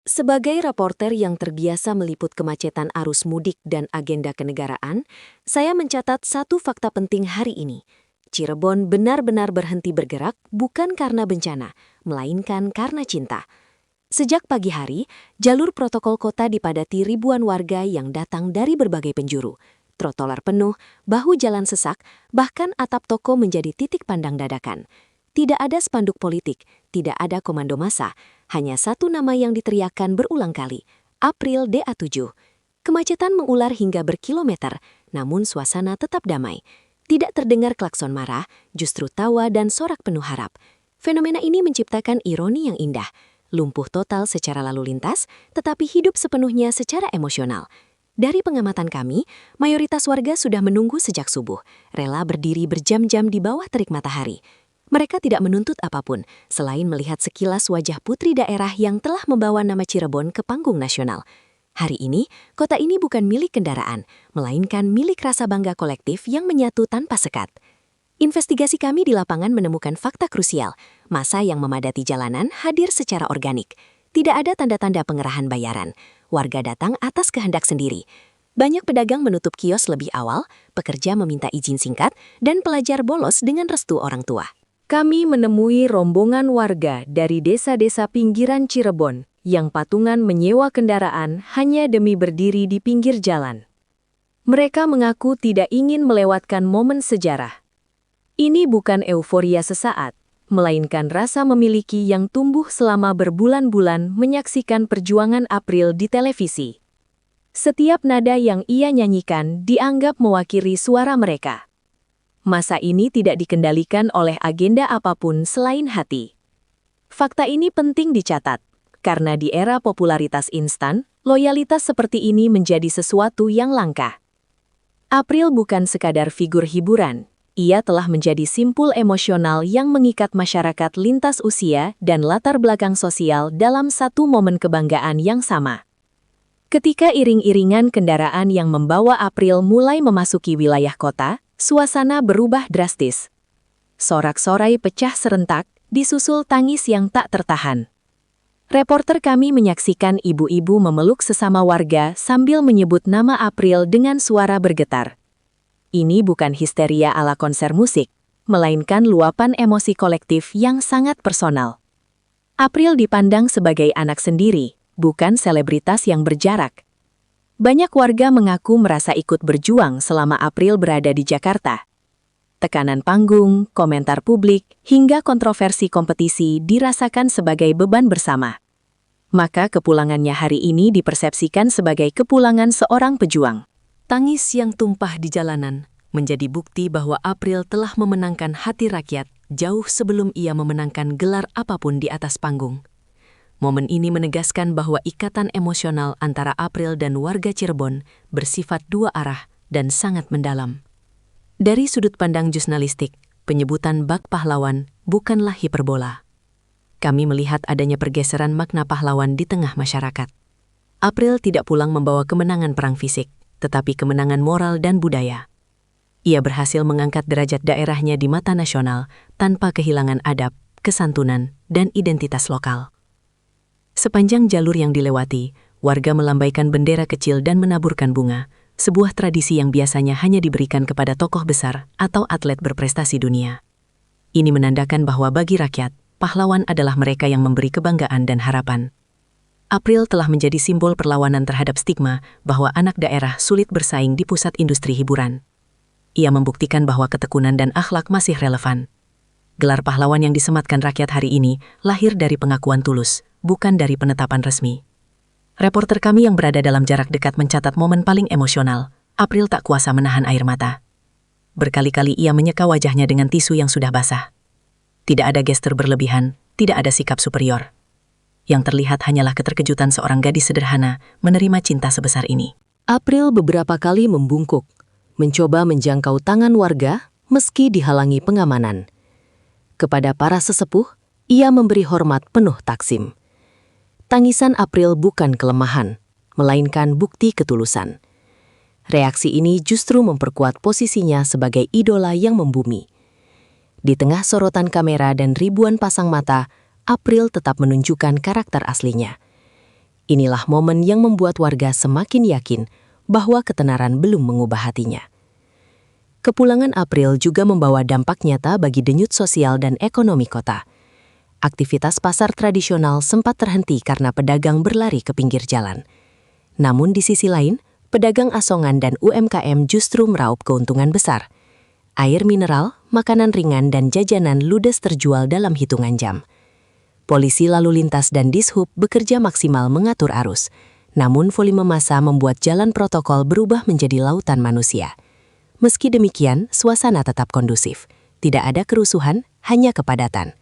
Sebagai reporter yang terbiasa meliput kemacetan arus mudik dan agenda kenegaraan, saya mencatat satu fakta penting hari ini. Cirebon benar-benar berhenti bergerak bukan karena bencana, melainkan karena cinta. Sejak pagi hari, jalur protokol kota dipadati ribuan warga yang datang dari berbagai penjuru. Trotoar penuh, bahu jalan sesak, bahkan atap toko menjadi titik pandang dadakan. Tidak ada spanduk politik, tidak ada komando massa, hanya satu nama yang diteriakkan berulang kali, April DA7. Kemacetan mengular hingga berkilometer, namun suasana tetap damai. Tidak terdengar klakson marah, justru tawa dan sorak penuh harap. Fenomena ini menciptakan ironi yang indah. Lumpuh total secara lalu lintas, tetapi hidup sepenuhnya secara emosional. Dari pengamatan kami, mayoritas warga sudah menunggu sejak subuh, rela berdiri berjam-jam di bawah terik matahari. Mereka tidak menuntut apapun, selain melihat sekilas wajah putri daerah yang telah membawa nama Cirebon ke panggung nasional. Hari ini, kota ini bukan milik kendaraan, melainkan milik rasa bangga kolektif yang menyatu tanpa sekat. Investigasi kami di lapangan menemukan fakta krusial. Massa yang memadati jalanan hadir secara organik. Tidak ada tanda-tanda pengerahan bayaran. Warga datang atas kehendak sendiri. Banyak pedagang menutup kios lebih awal, pekerja meminta izin singkat, dan pelajar bolos dengan restu orang tua. Kami menemui rombongan warga dari desa-desa pinggiran Cirebon yang patungan menyewa kendaraan hanya demi berdiri di pinggir jalan. Mereka mengaku tidak ingin melewatkan momen sejarah. Ini bukan euforia sesaat, melainkan rasa memiliki yang tumbuh selama berbulan-bulan menyaksikan perjuangan April di televisi. Setiap nada yang ia nyanyikan dianggap mewakili suara mereka. Masa ini tidak dikendalikan oleh agenda apapun selain hati. Fakta ini penting dicatat, karena di era popularitas instan, loyalitas seperti ini menjadi sesuatu yang langka. April bukan sekadar figur hiburan, ia telah menjadi simpul emosional yang mengikat masyarakat lintas usia dan latar belakang sosial dalam satu momen kebanggaan yang sama. Ketika iring-iringan kendaraan yang membawa April mulai memasuki wilayah kota, suasana berubah drastis. Sorak-sorai pecah serentak, disusul tangis yang tak tertahan. Reporter kami menyaksikan ibu-ibu memeluk sesama warga sambil menyebut nama April dengan suara bergetar. Ini bukan histeria ala konser musik, melainkan luapan emosi kolektif yang sangat personal. April dipandang sebagai anak sendiri, bukan selebritas yang berjarak. Banyak warga mengaku merasa ikut berjuang selama April berada di Jakarta. Tekanan panggung, komentar publik, hingga kontroversi kompetisi dirasakan sebagai beban bersama. Maka kepulangannya hari ini dipersepsikan sebagai kepulangan seorang pejuang. Tangis yang tumpah di jalanan menjadi bukti bahwa April telah memenangkan hati rakyat jauh sebelum ia memenangkan gelar apapun di atas panggung. Momen ini menegaskan bahwa ikatan emosional antara April dan warga Cirebon bersifat dua arah dan sangat mendalam. Dari sudut pandang jurnalistik, penyebutan bak pahlawan bukanlah hiperbola. Kami melihat adanya pergeseran makna pahlawan di tengah masyarakat. April tidak pulang membawa kemenangan perang fisik, tetapi kemenangan moral dan budaya. Ia berhasil mengangkat derajat daerahnya di mata nasional tanpa kehilangan adab, kesantunan, dan identitas lokal. Sepanjang jalur yang dilewati, warga melambaikan bendera kecil dan menaburkan bunga, sebuah tradisi yang biasanya hanya diberikan kepada tokoh besar atau atlet berprestasi dunia. Ini menandakan bahwa bagi rakyat, pahlawan adalah mereka yang memberi kebanggaan dan harapan. April telah menjadi simbol perlawanan terhadap stigma bahwa anak daerah sulit bersaing di pusat industri hiburan. Ia membuktikan bahwa ketekunan dan akhlak masih relevan. Gelar pahlawan yang disematkan rakyat hari ini lahir dari pengakuan tulus, bukan dari penetapan resmi. Reporter kami yang berada dalam jarak dekat mencatat momen paling emosional. April tak kuasa menahan air mata. Berkali-kali ia menyeka wajahnya dengan tisu yang sudah basah. Tidak ada gestur berlebihan, tidak ada sikap superior. Yang terlihat hanyalah keterkejutan seorang gadis sederhana menerima cinta sebesar ini. April beberapa kali membungkuk, mencoba menjangkau tangan warga meski dihalangi pengamanan. Kepada para sesepuh, ia memberi hormat penuh taksim. Tangisan April bukan kelemahan, melainkan bukti ketulusan. Reaksi ini justru memperkuat posisinya sebagai idola yang membumi. Di tengah sorotan kamera dan ribuan pasang mata, April tetap menunjukkan karakter aslinya. Inilah momen yang membuat warga semakin yakin bahwa ketenaran belum mengubah hatinya. Kepulangan April juga membawa dampak nyata bagi denyut sosial dan ekonomi kota. Aktivitas pasar tradisional sempat terhenti karena pedagang berlari ke pinggir jalan. Namun di sisi lain, pedagang asongan dan UMKM justru meraup keuntungan besar. Air mineral, makanan ringan, dan jajanan ludes terjual dalam hitungan jam. Polisi lalu lintas dan Dishub bekerja maksimal mengatur arus. Namun volume massa membuat jalan protokol berubah menjadi lautan manusia. Meski demikian, suasana tetap kondusif. Tidak ada kerusuhan, hanya kepadatan.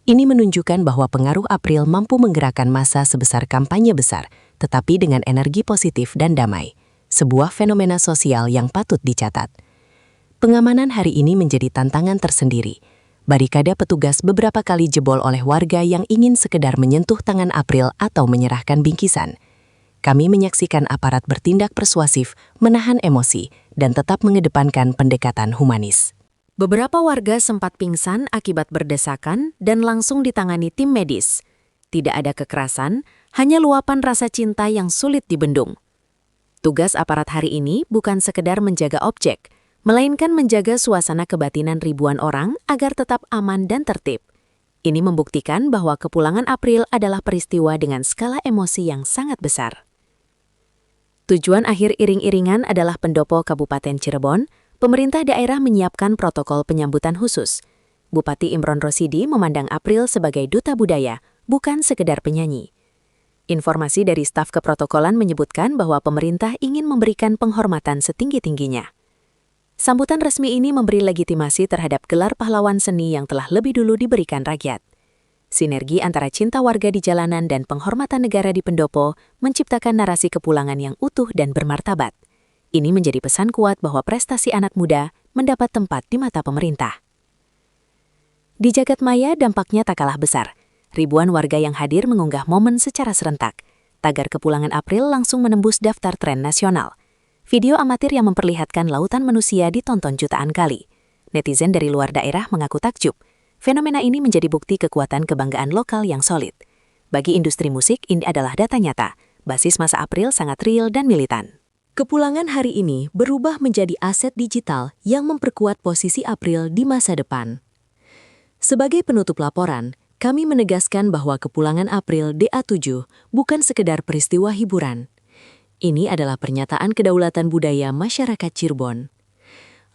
Ini menunjukkan bahwa pengaruh April mampu menggerakkan massa sebesar kampanye besar, tetapi dengan energi positif dan damai. Sebuah fenomena sosial yang patut dicatat. Pengamanan hari ini menjadi tantangan tersendiri. Barikade petugas beberapa kali jebol oleh warga yang ingin sekedar menyentuh tangan April atau menyerahkan bingkisan. Kami menyaksikan aparat bertindak persuasif, menahan emosi, dan tetap mengedepankan pendekatan humanis. Beberapa warga sempat pingsan akibat berdesakan dan langsung ditangani tim medis. Tidak ada kekerasan, hanya luapan rasa cinta yang sulit dibendung. Tugas aparat hari ini bukan sekedar menjaga objek, melainkan menjaga suasana kebatinan ribuan orang agar tetap aman dan tertib. Ini membuktikan bahwa kepulangan April adalah peristiwa dengan skala emosi yang sangat besar. Tujuan akhir iring-iringan adalah pendopo Kabupaten Cirebon. Pemerintah daerah menyiapkan protokol penyambutan khusus. Bupati Imron Rosidi memandang April sebagai duta budaya, bukan sekedar penyanyi. Informasi dari staf keprotokolan menyebutkan bahwa pemerintah ingin memberikan penghormatan setinggi-tingginya. Sambutan resmi ini memberi legitimasi terhadap gelar pahlawan seni yang telah lebih dulu diberikan rakyat. Sinergi antara cinta warga di jalanan dan penghormatan negara di pendopo menciptakan narasi kepulangan yang utuh dan bermartabat. Ini menjadi pesan kuat bahwa prestasi anak muda mendapat tempat di mata pemerintah. Di jagat maya dampaknya tak kalah besar. Ribuan warga yang hadir mengunggah momen secara serentak. Tagar kepulangan April langsung menembus daftar tren nasional. Video amatir yang memperlihatkan lautan manusia ditonton jutaan kali. Netizen dari luar daerah mengaku takjub. Fenomena ini menjadi bukti kekuatan kebanggaan lokal yang solid. Bagi industri musik, ini adalah data nyata. Basis massa April sangat real dan militan. Kepulangan hari ini berubah menjadi aset digital yang memperkuat posisi April di masa depan. Sebagai penutup laporan, kami menegaskan bahwa kepulangan April DA7 bukan sekedar peristiwa hiburan. Ini adalah pernyataan kedaulatan budaya masyarakat Cirebon.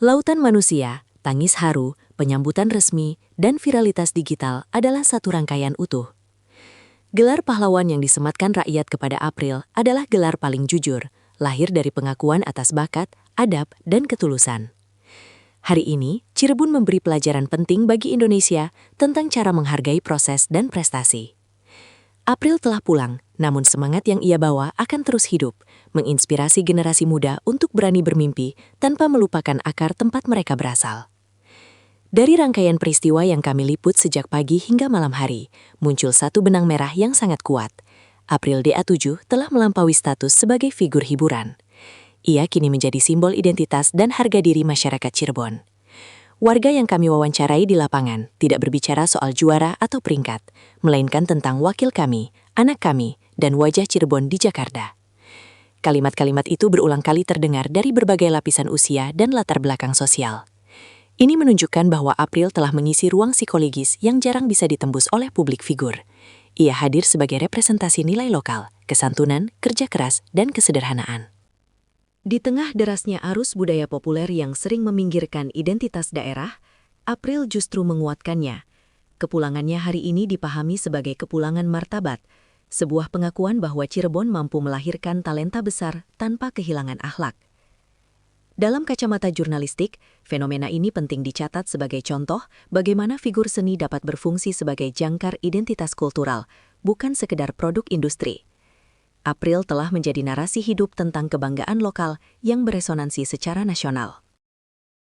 Lautan manusia, tangis haru, penyambutan resmi, dan viralitas digital adalah satu rangkaian utuh. Gelar pahlawan yang disematkan rakyat kepada April adalah gelar paling jujur, lahir dari pengakuan atas bakat, adab, dan ketulusan. Hari ini, Cirebon memberi pelajaran penting bagi Indonesia tentang cara menghargai proses dan prestasi. April telah pulang, namun semangat yang ia bawa akan terus hidup, menginspirasi generasi muda untuk berani bermimpi tanpa melupakan akar tempat mereka berasal. Dari rangkaian peristiwa yang kami liput sejak pagi hingga malam hari, muncul satu benang merah yang sangat kuat. April DA7 telah melampaui status sebagai figur hiburan. Ia kini menjadi simbol identitas dan harga diri masyarakat Cirebon. Warga yang kami wawancarai di lapangan tidak berbicara soal juara atau peringkat, melainkan tentang wakil kami, anak kami, dan wajah Cirebon di Jakarta. Kalimat-kalimat itu berulang kali terdengar dari berbagai lapisan usia dan latar belakang sosial. Ini menunjukkan bahwa April telah mengisi ruang psikologis yang jarang bisa ditembus oleh publik figur. Ia hadir sebagai representasi nilai lokal, kesantunan, kerja keras, dan kesederhanaan. Di tengah derasnya arus budaya populer yang sering meminggirkan identitas daerah, April justru menguatkannya. Kepulangannya hari ini dipahami sebagai kepulangan martabat, sebuah pengakuan bahwa Cirebon mampu melahirkan talenta besar tanpa kehilangan akhlak. Dalam kacamata jurnalistik, fenomena ini penting dicatat sebagai contoh bagaimana figur seni dapat berfungsi sebagai jangkar identitas kultural, bukan sekedar produk industri. April telah menjadi narasi hidup tentang kebanggaan lokal yang beresonansi secara nasional.